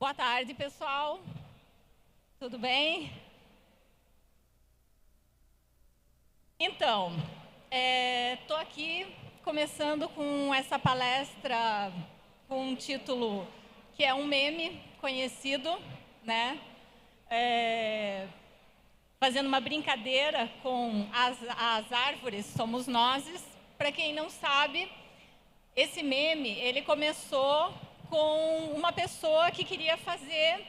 Boa tarde, pessoal. Tudo bem? Então, estou aqui começando com essa palestra com um título que é um meme conhecido, né? Fazendo uma brincadeira com as árvores somos nós. Para quem não sabe, esse meme ele começou com uma pessoa que queria fazer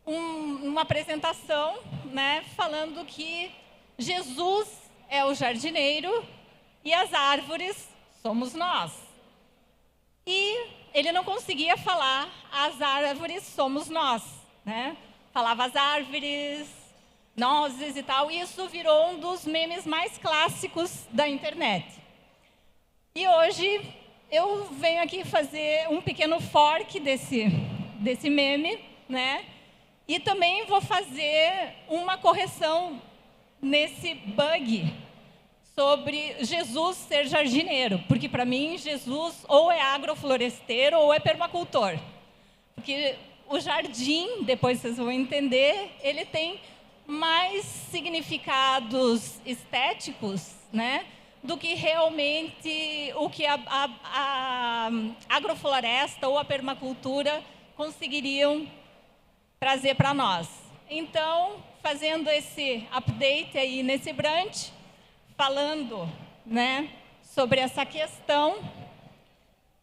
uma apresentação, né, falando que Jesus é o jardineiro e as árvores somos nós. E ele não conseguia falar as árvores somos nós, né? Falava as árvores, nozes e tal. E isso virou um dos memes mais clássicos da internet. E hoje eu venho aqui fazer um pequeno fork desse meme, né? E também vou fazer uma correção nesse bug sobre Jesus ser jardineiro. Porque, para mim, Jesus ou é agrofloresteiro ou é permacultor. Porque o jardim, depois vocês vão entender, ele tem mais significados estéticos, né? Do que realmente o que a agrofloresta ou a permacultura conseguiriam trazer para nós. Então, fazendo esse update aí nesse branch, falando, né, sobre essa questão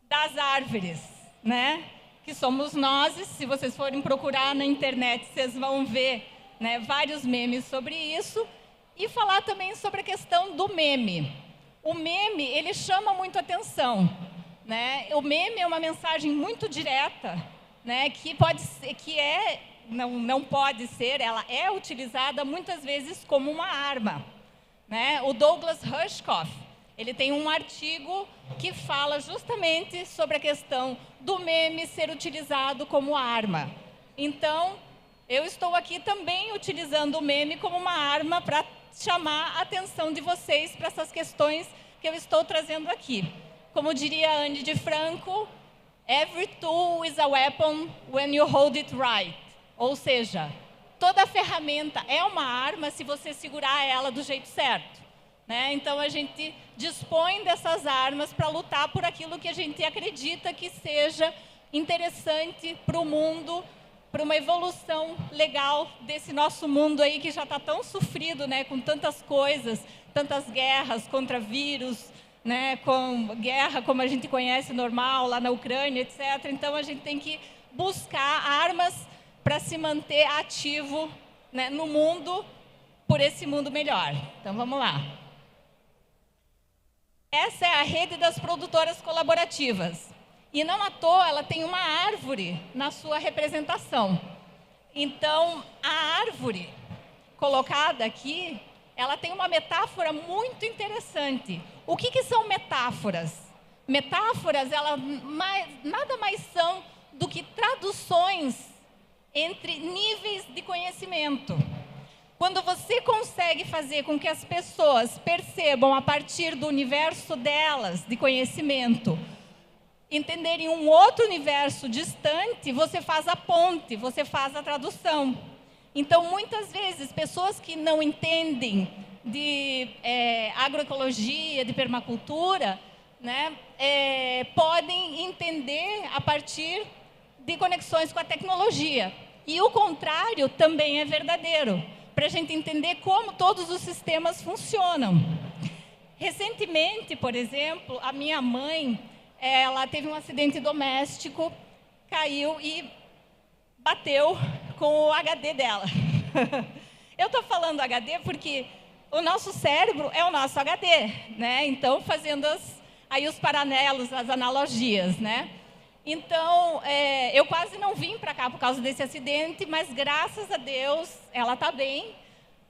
das árvores, né, que somos nós. Se vocês forem procurar na internet, vocês vão ver, né, vários memes sobre isso. E falar também sobre a questão do meme. O meme, ele chama muito atenção, né? O meme é uma mensagem muito direta, né? Que pode ser, não pode ser, ela é utilizada muitas vezes como uma arma, né? O Douglas Rushkoff, ele tem um artigo que fala justamente sobre a questão do meme ser utilizado como arma. Então, eu estou aqui também utilizando o meme como uma arma para chamar a atenção de vocês para essas questões que eu estou trazendo aqui. Como diria Anne de Franco, every tool is a weapon when you hold it right. Ou seja, toda ferramenta é uma arma se você segurar ela do jeito certo, né? Então, a gente dispõe dessas armas para lutar por aquilo que a gente acredita que seja interessante para o mundo, para uma evolução legal desse nosso mundo aí que já está tão sofrido, né, com tantas coisas, tantas guerras contra vírus, né, com guerra como a gente conhece normal lá na Ucrânia, etc. Então a gente tem que buscar armas para se manter ativo, né, no mundo, por esse mundo melhor. Então vamos lá. Essa é a rede das produtoras colaborativas. E não à toa, ela tem uma árvore na sua representação. Então, a árvore colocada aqui, ela tem uma metáfora muito interessante. O que são metáforas? Metáforas, nada mais são do que traduções entre níveis de conhecimento. Quando você consegue fazer com que as pessoas percebam, a partir do universo delas, de conhecimento, entenderem um outro universo distante, você faz a ponte, você faz a tradução. Então, muitas vezes, pessoas que não entendem de agroecologia, de permacultura, né, podem entender a partir de conexões com a tecnologia. E o contrário também é verdadeiro, para a gente entender como todos os sistemas funcionam. Recentemente, por exemplo, a minha mãe, ela teve um acidente doméstico, caiu e bateu com o HD dela. Eu estou falando HD porque o nosso cérebro é o nosso HD, né? Então, fazendo aí os paralelos, as analogias, né? Então, eu quase não vim para cá por causa desse acidente, mas graças a Deus ela está bem,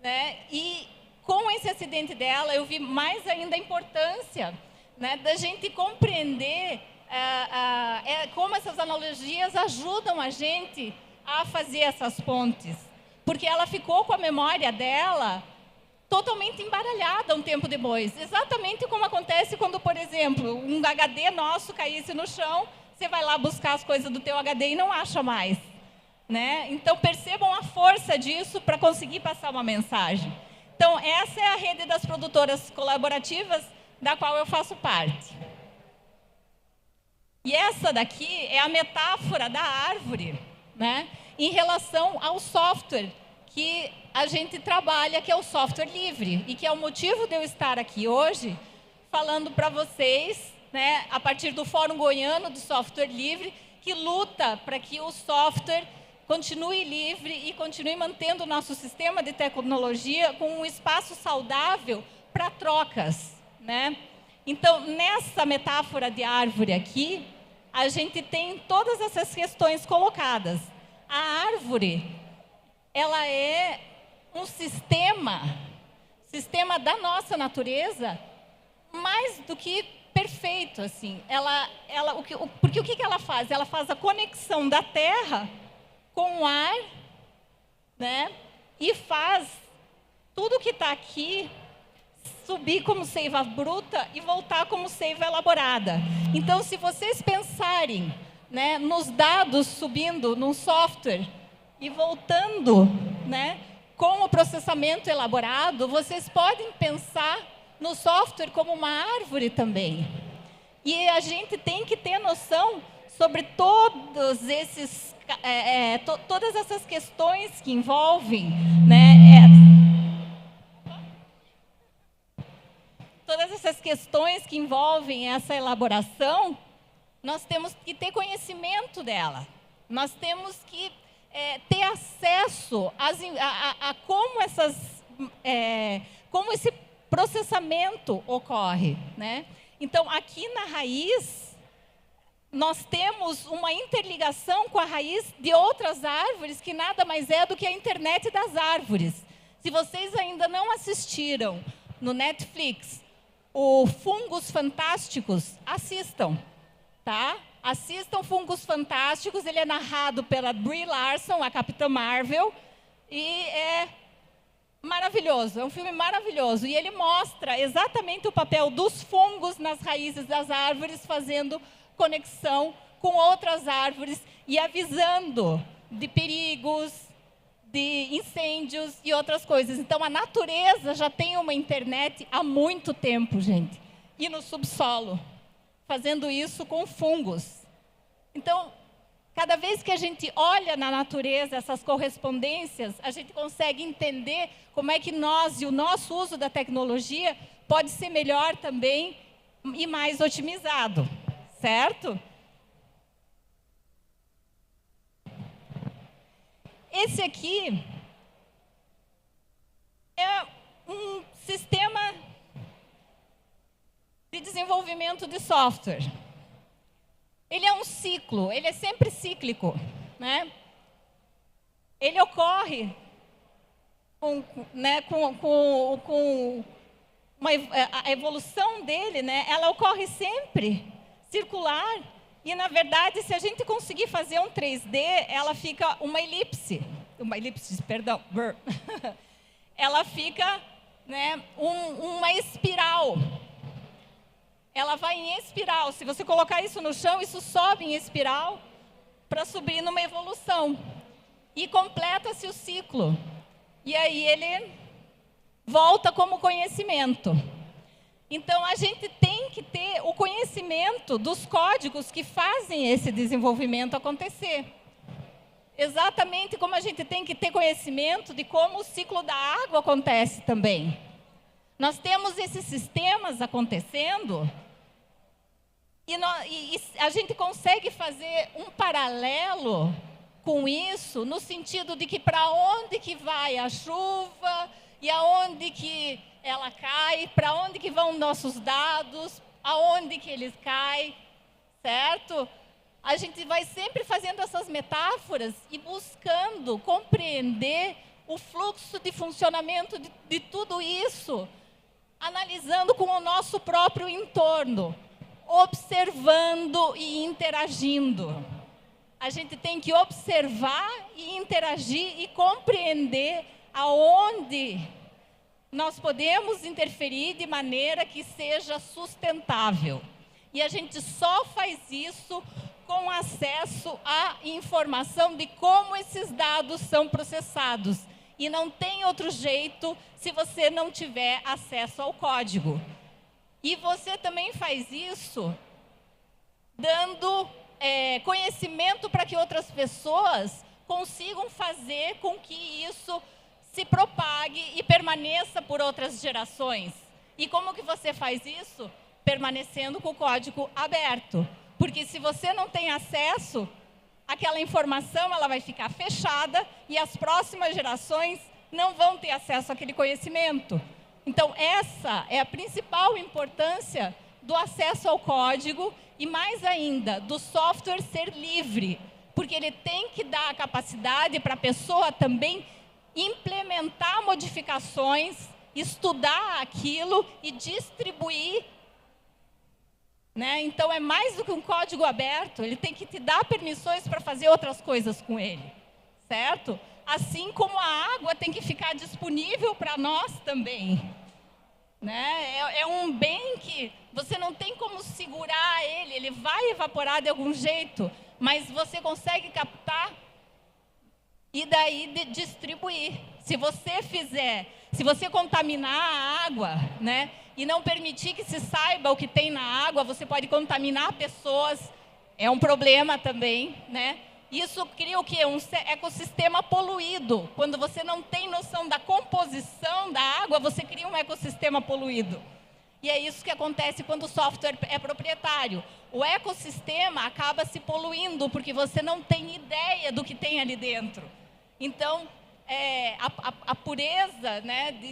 né? E com esse acidente dela, eu vi mais ainda a importância, né, da gente compreender como essas analogias ajudam a gente a fazer essas pontes. Porque ela ficou com a memória dela totalmente embaralhada um tempo depois. Exatamente como acontece quando, por exemplo, um HD nosso caísse no chão, você vai lá buscar as coisas do teu HD e não acha mais. né? Então, percebam a força disso para conseguir passar uma mensagem. Então, essa é a rede das produtoras colaborativas da qual eu faço parte. E essa daqui é a metáfora da árvore, né? Em relação ao software que a gente trabalha, que é o software livre, e que é o motivo de eu estar aqui hoje falando para vocês, né, a partir do Fórum Goiano de Software Livre, que luta para que o software continue livre e continue mantendo o nosso sistema de tecnologia com um espaço saudável para trocas, né? Então, nessa metáfora de árvore aqui, a gente tem todas essas questões colocadas. A árvore, ela é um sistema da nossa natureza mais do que perfeito, assim. Porque o que ela faz? Ela faz a conexão da terra com o ar, né? E faz tudo que está aqui subir como seiva bruta e voltar como seiva elaborada. Então, se vocês pensarem, né, nos dados subindo num software e voltando, né, com o processamento elaborado, vocês podem pensar no software como uma árvore também. E a gente tem que ter noção sobre todas essas questões que envolvem, né, todas essas questões que envolvem essa elaboração, nós temos que ter conhecimento dela. Nós temos que ter acesso a como esse processamento ocorre, né? Então, aqui na raiz, nós temos uma interligação com a raiz de outras árvores, que nada mais é do que a internet das árvores. Se vocês ainda não assistiram no Netflix o Fungos Fantásticos, assistam, tá? Assistam Fungos Fantásticos, ele é narrado pela Brie Larson, a Capitã Marvel, e é maravilhoso, é um filme maravilhoso. E ele mostra exatamente o papel dos fungos nas raízes das árvores, fazendo conexão com outras árvores e avisando de perigos, de incêndios e outras coisas. Então, a natureza já tem uma internet há muito tempo, gente. E no subsolo, fazendo isso com fungos. Então, cada vez que a gente olha na natureza essas correspondências, a gente consegue entender como é que nós e o nosso uso da tecnologia pode ser melhor também e mais otimizado, certo? Esse aqui é um sistema de desenvolvimento de software. Ele é um ciclo, ele é sempre cíclico, né? Ele ocorre a evolução dele, né? Ela ocorre sempre circular. E, na verdade, se a gente conseguir fazer um 3D, ela fica uma elipse, perdão, ela fica, né, uma espiral. Ela vai em espiral. Se você colocar isso no chão, isso sobe em espiral para subir numa evolução. E completa-se o ciclo. E aí ele volta como conhecimento. Então, a gente tem que ter o conhecimento dos códigos que fazem esse desenvolvimento acontecer. Exatamente como a gente tem que ter conhecimento de como o ciclo da água acontece também. Nós temos esses sistemas acontecendo e a gente consegue fazer um paralelo com isso, no sentido de que para onde que vai a chuva e aonde que ela cai, para onde que vão nossos dados, aonde que eles caem, certo? A gente vai sempre fazendo essas metáforas e buscando compreender o fluxo de funcionamento de tudo isso, analisando com o nosso próprio entorno, observando e interagindo. A gente tem que observar e interagir e compreender aonde nós podemos interferir de maneira que seja sustentável. E a gente só faz isso com acesso à informação de como esses dados são processados. E não tem outro jeito se você não tiver acesso ao código. E você também faz isso dando conhecimento para que outras pessoas consigam fazer com que isso se propague e permaneça por outras gerações. E como que você faz isso? Permanecendo com o código aberto. Porque se você não tem acesso, aquela informação ela vai ficar fechada e as próximas gerações não vão ter acesso àquele conhecimento. Então, essa é a principal importância do acesso ao código e, mais ainda, do software ser livre, porque ele tem que dar a capacidade para a pessoa também implementar modificações, estudar aquilo e distribuir. Então, é mais do que um código aberto, ele tem que te dar permissões para fazer outras coisas com ele, certo? Assim como a água tem que ficar disponível para nós também. É um bem que você não tem como segurar ele, ele vai evaporar de algum jeito, mas você consegue captar e daí distribuir. Se você contaminar a água, e não permitir que se saiba o que tem na água, você pode contaminar pessoas, é um problema também, Isso cria o quê? Um ecossistema poluído. Quando você não tem noção da composição da água, você cria um ecossistema poluído. E é isso que acontece quando o software é proprietário. O ecossistema acaba se poluindo, porque você não tem ideia do que tem ali dentro. Então, a pureza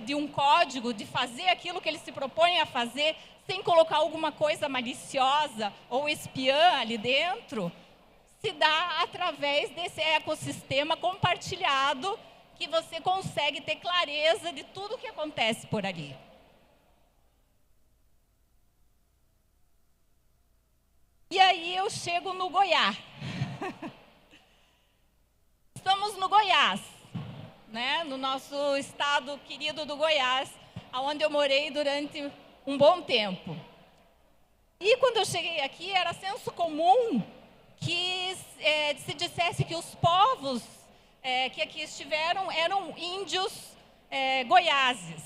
de um código, de fazer aquilo que ele se propõe a fazer, sem colocar alguma coisa maliciosa ou espiã ali dentro, se dá através desse ecossistema compartilhado que você consegue ter clareza de tudo que acontece por ali. E aí eu chego no Goiás. Estamos no Goiás, no nosso estado querido do Goiás, onde eu morei durante um bom tempo. E quando eu cheguei aqui, era senso comum que se dissesse que os povos que aqui estiveram eram índios goiáses,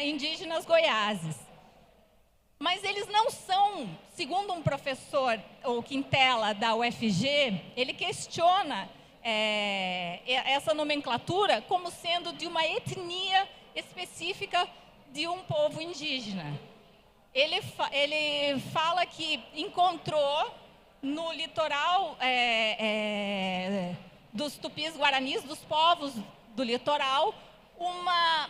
indígenas goiáses. Mas eles não são, segundo um professor, o Quintela, da UFG, ele questiona essa nomenclatura como sendo de uma etnia específica de um povo indígena. Ele fala que encontrou no litoral dos tupis guaranis, dos povos do litoral, uma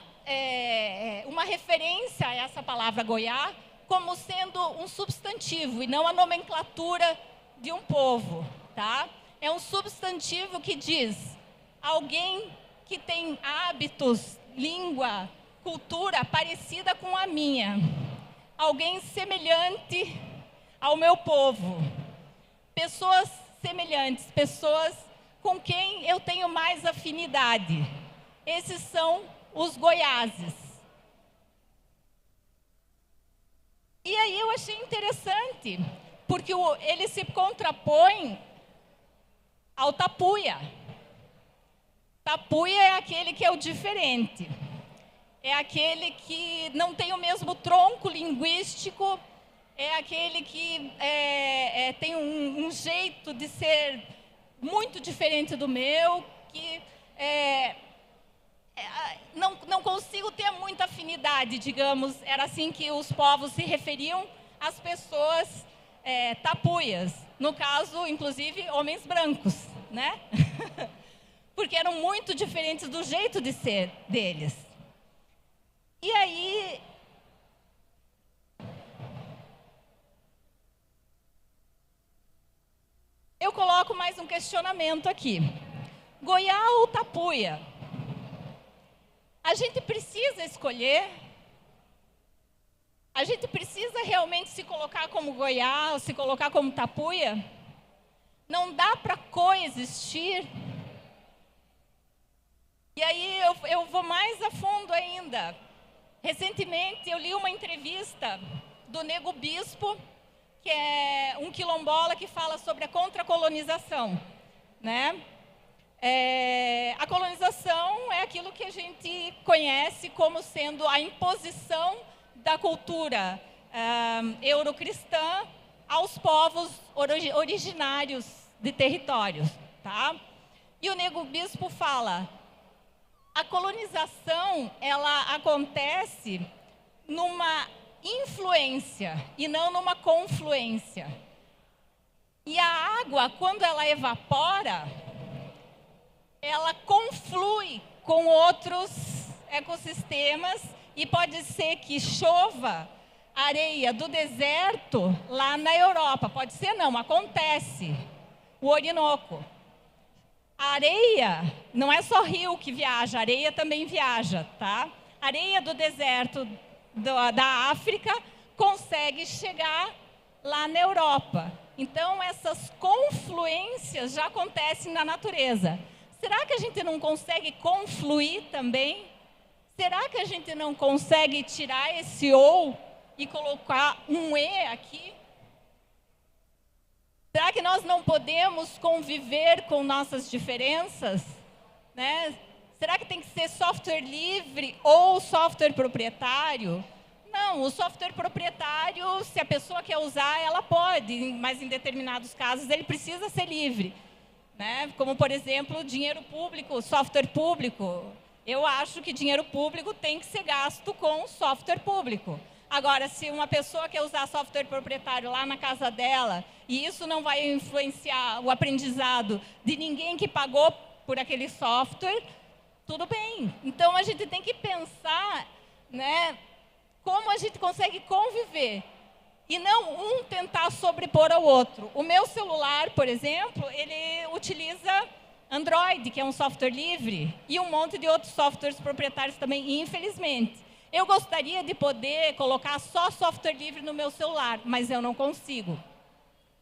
referência a essa palavra goiá como sendo um substantivo e não a nomenclatura de um povo, tá? É um substantivo que diz alguém que tem hábitos, língua, cultura parecida com a minha, alguém semelhante ao meu povo. Pessoas semelhantes, pessoas com quem eu tenho mais afinidade. Esses são os goiáses. E aí eu achei interessante, porque ele se contrapõe ao tapuia. Tapuia é aquele que é o diferente. É aquele que não tem o mesmo tronco linguístico, é aquele que tem um jeito de ser muito diferente do meu, que não consigo ter muita afinidade, digamos. Era assim que os povos se referiam às pessoas tapuias. No caso, inclusive, homens brancos, Porque eram muito diferentes do jeito de ser deles. E aí eu coloco mais um questionamento aqui. Goiá ou tapuia? A gente precisa escolher? A gente precisa realmente se colocar como goiá ou se colocar como tapuia? Não dá para coexistir? E aí eu vou mais a fundo ainda. Recentemente eu li uma entrevista do Nego Bispo, que que é um quilombola que fala sobre a contracolonização, né? A colonização é aquilo que a gente conhece como sendo a imposição da cultura eurocristã aos povos originários de territórios, tá? E o Nego Bispo fala, a colonização, ela acontece numa influência e não numa confluência. E a água, quando ela evapora, ela conflui com outros ecossistemas e pode ser que chova areia do deserto lá na Europa. Pode ser não, acontece. O Orinoco. A areia, não é só rio que viaja, a areia também viaja, tá? A areia do deserto da África consegue chegar lá na Europa. Então, essas confluências já acontecem na natureza. Será que a gente não consegue confluir também? Será que a gente não consegue tirar esse ou e colocar um e aqui? Será que nós não podemos conviver com nossas diferenças? Né? Será que tem que ser software livre ou software proprietário? Não, o software proprietário, se a pessoa quer usar, ela pode, mas em determinados casos ele precisa ser livre. Né? Como, por exemplo, dinheiro público, software público. Eu acho que dinheiro público tem que ser gasto com software público. Agora, se uma pessoa quer usar software proprietário lá na casa dela, e isso não vai influenciar o aprendizado de ninguém que pagou por aquele software, tudo bem. Então, a gente tem que pensar, né, como a gente consegue conviver. E não um tentar sobrepor ao outro. O meu celular, por exemplo, ele utiliza Android, que é um software livre, e um monte de outros softwares proprietários também, infelizmente. Eu gostaria de poder colocar só software livre no meu celular, mas eu não consigo.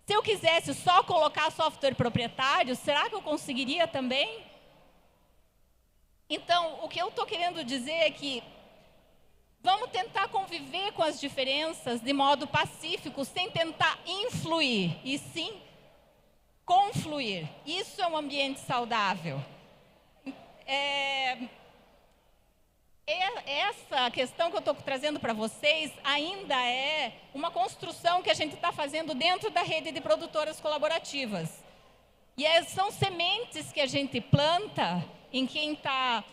Se eu quisesse só colocar software proprietário, será que eu conseguiria também? Então, o que eu estou querendo dizer é que vamos tentar conviver com as diferenças de modo pacífico, sem tentar influir, e sim confluir. Isso é um ambiente saudável. Essa questão que eu estou trazendo para vocês ainda é uma construção que a gente está fazendo dentro da rede de produtoras colaborativas. E são sementes que a gente planta em quem está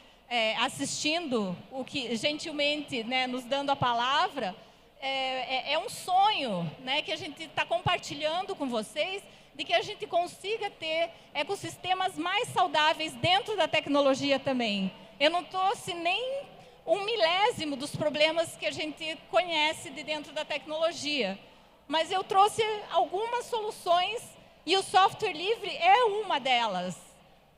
assistindo, o que gentilmente, né, nos dando a palavra, é um sonho, né, que a gente está compartilhando com vocês, de que a gente consiga ter ecossistemas mais saudáveis dentro da tecnologia também. Eu não trouxe nem 1/1000 dos problemas que a gente conhece de dentro da tecnologia, mas eu trouxe algumas soluções e o software livre é uma delas,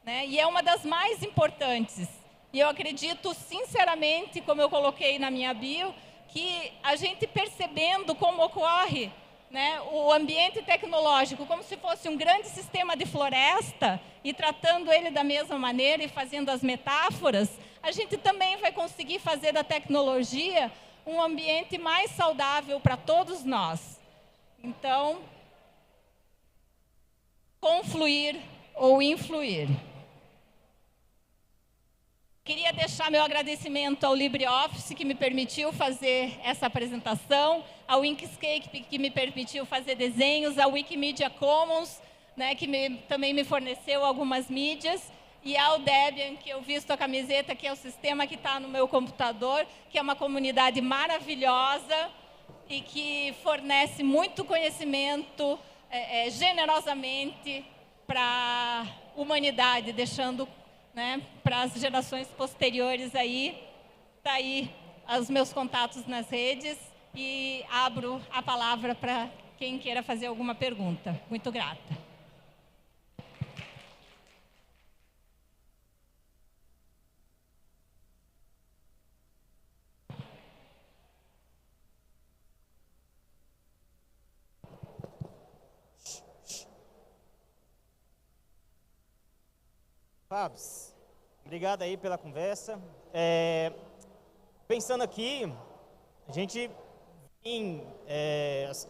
né? E é uma das mais importantes. E eu acredito sinceramente, como eu coloquei na minha bio, que a gente percebendo como ocorre, né, o ambiente tecnológico como se fosse um grande sistema de floresta e tratando ele da mesma maneira e fazendo as metáforas, a gente também vai conseguir fazer da tecnologia um ambiente mais saudável para todos nós. Então, confluir ou influir. Queria deixar meu agradecimento ao LibreOffice, que me permitiu fazer essa apresentação, ao Inkscape, que me permitiu fazer desenhos, ao Wikimedia Commons, né, que também me forneceu algumas mídias, e ao Debian, que eu visto a camiseta, que é o sistema que está no meu computador, que é uma comunidade maravilhosa e que fornece muito conhecimento generosamente para a humanidade, deixando, né, para as gerações posteriores aí. Está aí os meus contatos nas redes e abro a palavra para quem queira fazer alguma pergunta. Muito grata. Fabs, obrigado aí pela conversa. Pensando aqui, a gente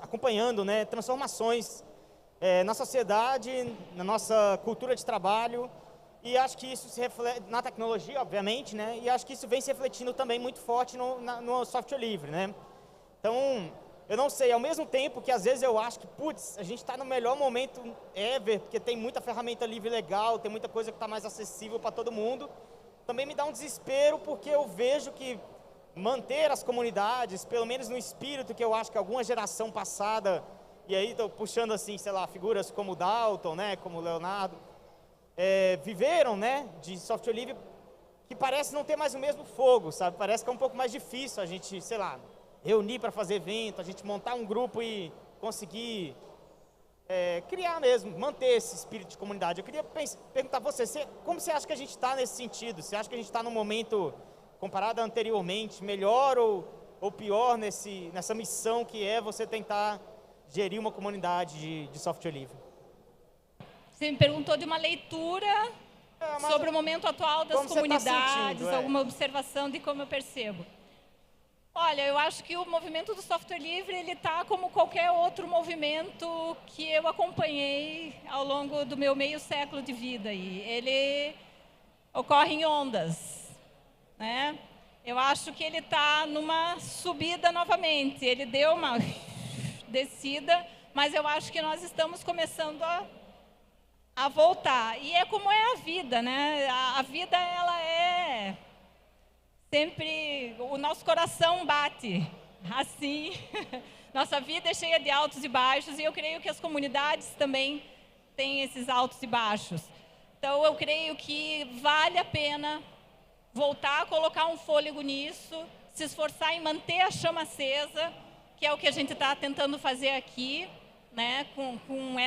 acompanhando, né, transformações na sociedade, na nossa cultura de trabalho, e acho que isso se reflete na tecnologia, obviamente, né, e acho que isso vem se refletindo também muito forte no software livre, né. Então, eu não sei, ao mesmo tempo que às vezes eu acho que, putz, a gente está no melhor momento ever, porque tem muita ferramenta livre legal, tem muita coisa que está mais acessível para todo mundo, também me dá um desespero, porque eu vejo que manter as comunidades, pelo menos no espírito que eu acho que alguma geração passada, e aí estou puxando assim, sei lá, figuras como o Dalton, né, como o Leonardo, viveram, né, de software livre, que parece não ter mais o mesmo fogo, sabe? Parece que é um pouco mais difícil a gente, sei lá, reunir para fazer evento, a gente montar um grupo e conseguir criar mesmo, manter esse espírito de comunidade. Eu queria perguntar a você, como você acha que a gente está nesse sentido? Você acha que a gente está num momento, comparado a anteriormente, melhor ou pior nessa missão que é você tentar gerir uma comunidade de software livre? Você me perguntou de uma leitura sobre o momento atual das comunidades, alguma observação de como eu percebo. Olha, eu acho que o movimento do software livre, ele está como qualquer outro movimento que eu acompanhei ao longo do meu meio século de vida. E ele ocorre em ondas, né? Eu acho que ele está numa subida novamente. Ele deu uma descida, mas eu acho que nós estamos começando a voltar. E é como é a vida, né? A vida, ela é... Sempre o nosso coração bate assim, nossa vida é cheia de altos e baixos, e eu creio que as comunidades também têm esses altos e baixos. Então, eu creio que vale a pena voltar a colocar um fôlego nisso, se esforçar em manter a chama acesa, que é o que a gente está tentando fazer aqui, né, com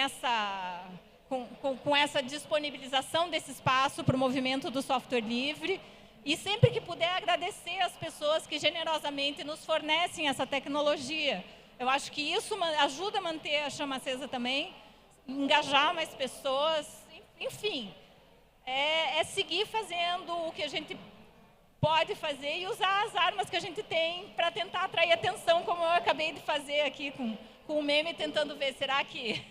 essa disponibilização desse espaço para o movimento do software livre. E sempre que puder, agradecer as pessoas que generosamente nos fornecem essa tecnologia. Eu acho que isso ajuda a manter a chama acesa também, engajar mais pessoas, enfim. É seguir fazendo o que a gente pode fazer e usar as armas que a gente tem para tentar atrair atenção, como eu acabei de fazer aqui com o meme, tentando ver, será que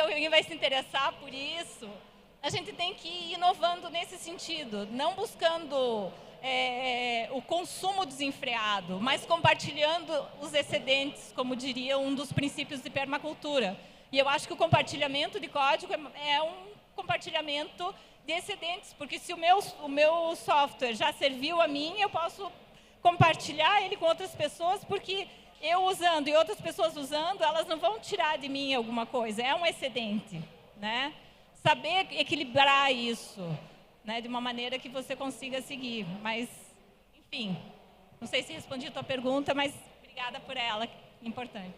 alguém vai se interessar por isso? A gente tem que ir inovando nesse sentido, não buscando o consumo desenfreado, mas compartilhando os excedentes, como diria um dos princípios de permacultura. E eu acho que o compartilhamento de código é um compartilhamento de excedentes, porque se o meu software já serviu a mim, eu posso compartilhar ele com outras pessoas, porque eu usando e outras pessoas usando, elas não vão tirar de mim alguma coisa, é um excedente, né? Saber equilibrar isso, né, de uma maneira que você consiga seguir. Mas, enfim, não sei se respondi a tua pergunta, mas obrigada por ela, importante.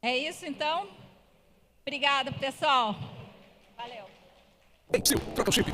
É isso, então? Obrigada, pessoal. Valeu. Ei, Psyu, troca o chip.